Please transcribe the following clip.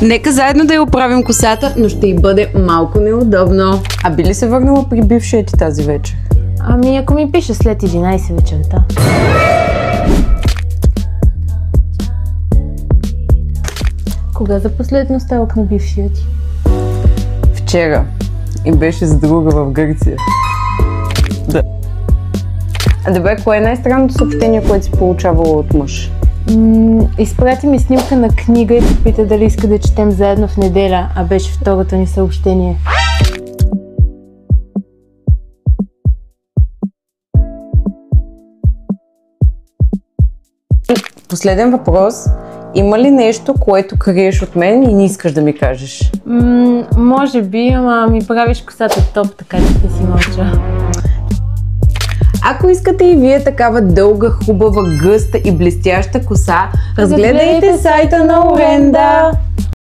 Нека заедно да я оправим косата, но ще й бъде малко неудобно. А би ли се върнала при бившия ти тази вечер? Ами ако ми пише след 11 вечерта. Кога за последно ставах на бившия ти? Вчера. И беше с друга в Гърция. Да. А добре, кое е най-странното съобщение, което си получавала от мъж? Изпрати ми снимка на книга и попита дали иска да четем заедно в неделя, а беше второто ни съобщение. Последен въпрос. Има ли нещо, което криеш от мен и не искаш да ми кажеш? Може би, ама ми правиш косата топ, така че да си мълча. Ако искате и вие такава дълга, хубава, гъста и блестяща коса, разгледайте сайта на Оренда!